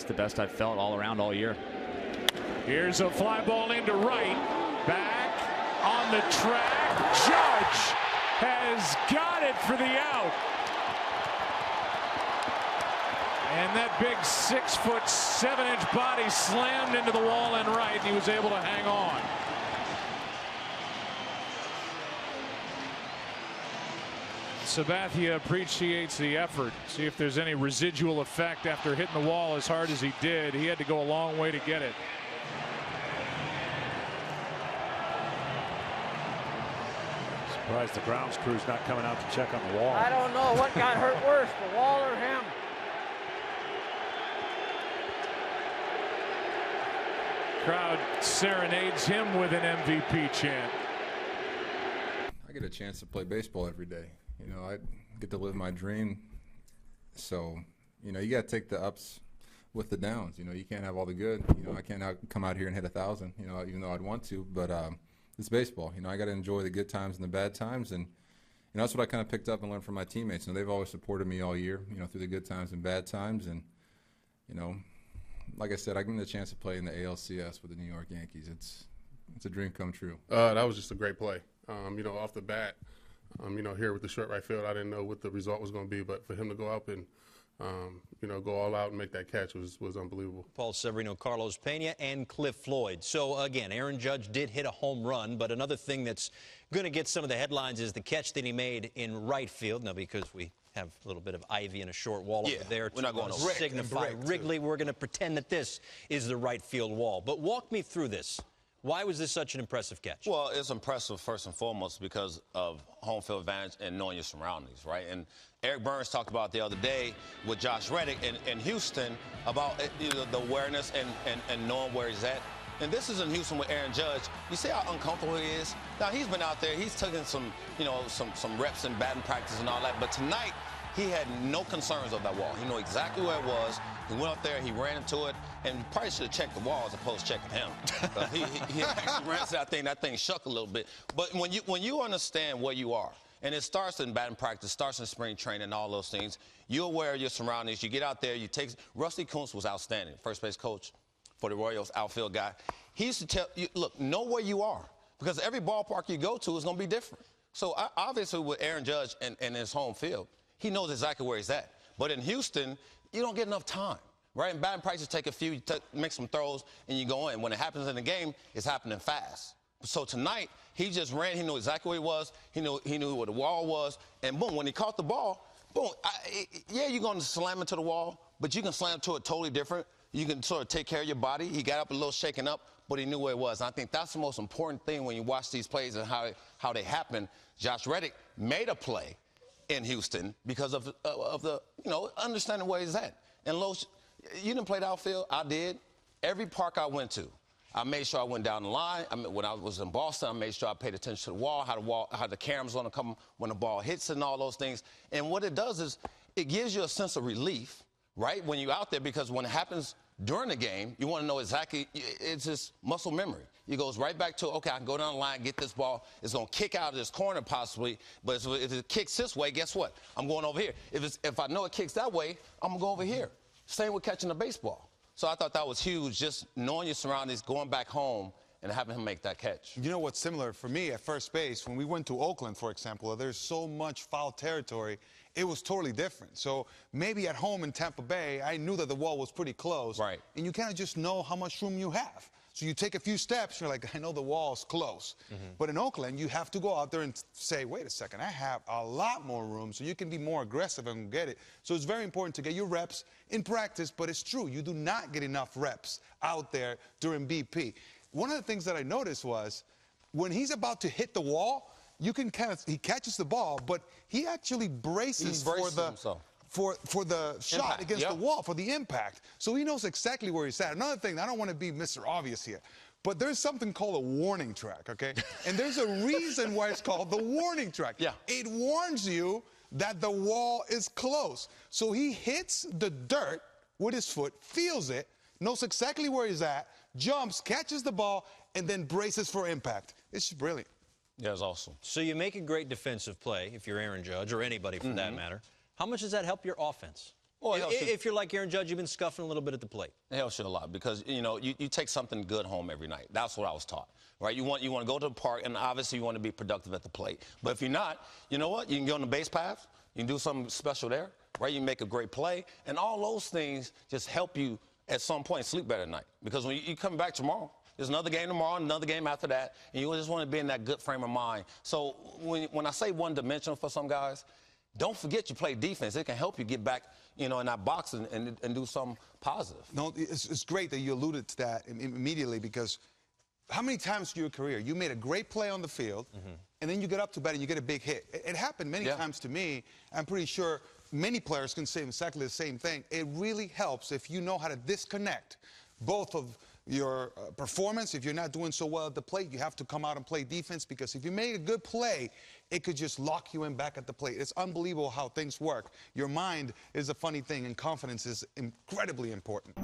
the best I've felt all around all year. Here's a fly ball into right. Back on the track. Judge has got it for the out. And that big 6'7" body slammed into the wall and right, and he was able to hang on. Sabathia appreciates the effort. See if there's any residual effect after hitting the wall as hard as he did. He had to go a long way to get it. Surprised the grounds crew's not coming out to check on the wall. I don't know what got hurt worse, the wall or him. Crowd serenades him with an MVP chant. I get a chance to play baseball every day. You know, I get to live my dream. So, you know, you got to take the ups with the downs. You know, you can't have all the good. You know, I can't come out here and hit 1,000, you know, even though I'd want to. But it's baseball. You know, I got to enjoy the good times and the bad times. And, you know, that's what I kind of picked up and learned from my teammates. You know, they've always supported me all year, you know, through the good times and bad times. And, you know, like I said, I get the chance to play in the ALCS with the New York Yankees. It's a dream come true. That was just a great play. You know, off the bat, you know, here with the short right field, I didn't know what the result was going to be, but for him to go up and, you know, go all out and make that catch was unbelievable. Paul Severino, Carlos Pena, and Cliff Floyd. So, again, Aaron Judge did hit a home run, but another thing that's going to get some of the headlines is the catch that he made in right field. Now, because we have a little bit of ivy and a short wall over there we're not going to to signify Wrigley, we're going to pretend that this is the right field wall. But walk me through this. Why was this such an impressive catch? Well, it's impressive first and foremost because of home field advantage and knowing your surroundings, right? And Eric Burns talked about the other day with Josh Reddick in Houston about you know, the awareness and knowing where he's at. And this is in Houston with Aaron Judge. You see how uncomfortable he is? Now, he's been out there. He's taken some, you know, some reps in batting practice and all that. But tonight, he had no concerns of that wall. He knew exactly where it was. He went up there, he ran into it, and he probably should have checked the wall as opposed to checking him. he actually ran to that thing shook a little bit. But when you understand where you are, and it starts in batting practice, starts in spring training, and all those things, you're aware of your surroundings. You get out there, you take. Rusty Kuntz was outstanding, first base coach for the Orioles, outfield guy. He used to tell you, look, know where you are, because every ballpark you go to is going to be different. So obviously with Aaron Judge and his home field, he knows exactly where he's at. But in Houston, you don't get enough time, right? In batting practice, take a few, you make some throws, and you go in. When it happens in the game, it's happening fast. So tonight, he just ran. He knew exactly where he was. He knew where the wall was. And boom, when he caught the ball, boom. Yeah, you're going to slam into the wall, but you can slam to it totally different. You can sort of take care of your body. He got up a little shaken up, but he knew where it was. And I think that's the most important thing when you watch these plays and how they happen. Josh Reddick made a play in Houston because of the, you know, understanding where he's at. And Los, you didn't play the outfield. I did. Every park I went to, I made sure I went down the line. When I was in Boston, I made sure I paid attention to the wall, how the cameras going to come when the ball hits and all those things. And what it does is it gives you a sense of relief, right, when you're out there, because when it happens during the game, you want to know exactly, it's just muscle memory. It goes right back to, okay, I can go down the line, get this ball. It's going to kick out of this corner possibly, but if it kicks this way, guess what? I'm going over here. If I know it kicks that way, I'm going to go over here. Same with catching the baseball. So I thought that was huge, just knowing your surroundings, going back home, and having him make that catch. You know what's similar for me at first base, when we went to Oakland, for example, there's so much foul territory, it was totally different. So maybe at home in Tampa Bay, I knew that the wall was pretty close. Right. And you kind of just know how much room you have. So you take a few steps, you're like, I know the wall's close. But in Oakland, you have to go out there and say, wait a second, I have a lot more room, so you can be more aggressive and get it. So it's very important to get your reps in practice, but it's true, you do not get enough reps out there during BP. One of the things that I noticed was when he's about to hit the wall, you can he catches the ball, but he actually braces for the shot against the wall, for the impact. So he knows exactly where he's at. Another thing, I don't want to be Mr. Obvious here, but there's something called a warning track, okay? And there's a reason why it's called the warning track. Yeah. It warns you that the wall is close. So he hits the dirt with his foot, feels it, knows exactly where he's at, jumps, catches the ball, and then braces for impact. It's brilliant. Yeah, it's awesome. So you make a great defensive play if you're Aaron Judge or anybody for that matter. How much does that help your offense? Well, If you're like Aaron Judge, you've been scuffing a little bit at the plate. It helps you a lot because, you know, you take something good home every night. That's what I was taught, right? You want to go to the park, and obviously you want to be productive at the plate. But if you're not, you know what? You can go on the base path. You can do something special there, right? You can make a great play. And all those things just help you at some point sleep better at night. Because when you come back tomorrow, there's another game tomorrow, another game after that, and you just want to be in that good frame of mind. So when I say one-dimensional for some guys, don't forget you play defense. It can help you get back, you know, in that box and do something positive. No, it's great that you alluded to that immediately, because how many times in your career you made a great play on the field, and then you get up to bat and you get a big hit? It happened many times to me. I'm pretty sure many players can say exactly the same thing. It really helps if you know how to disconnect both of your performance. If you're not doing so well at the plate, you have to come out and play defense, because if you make a good play, it could just lock you in back at the plate. It's unbelievable how things work. Your mind is a funny thing, and confidence is incredibly important.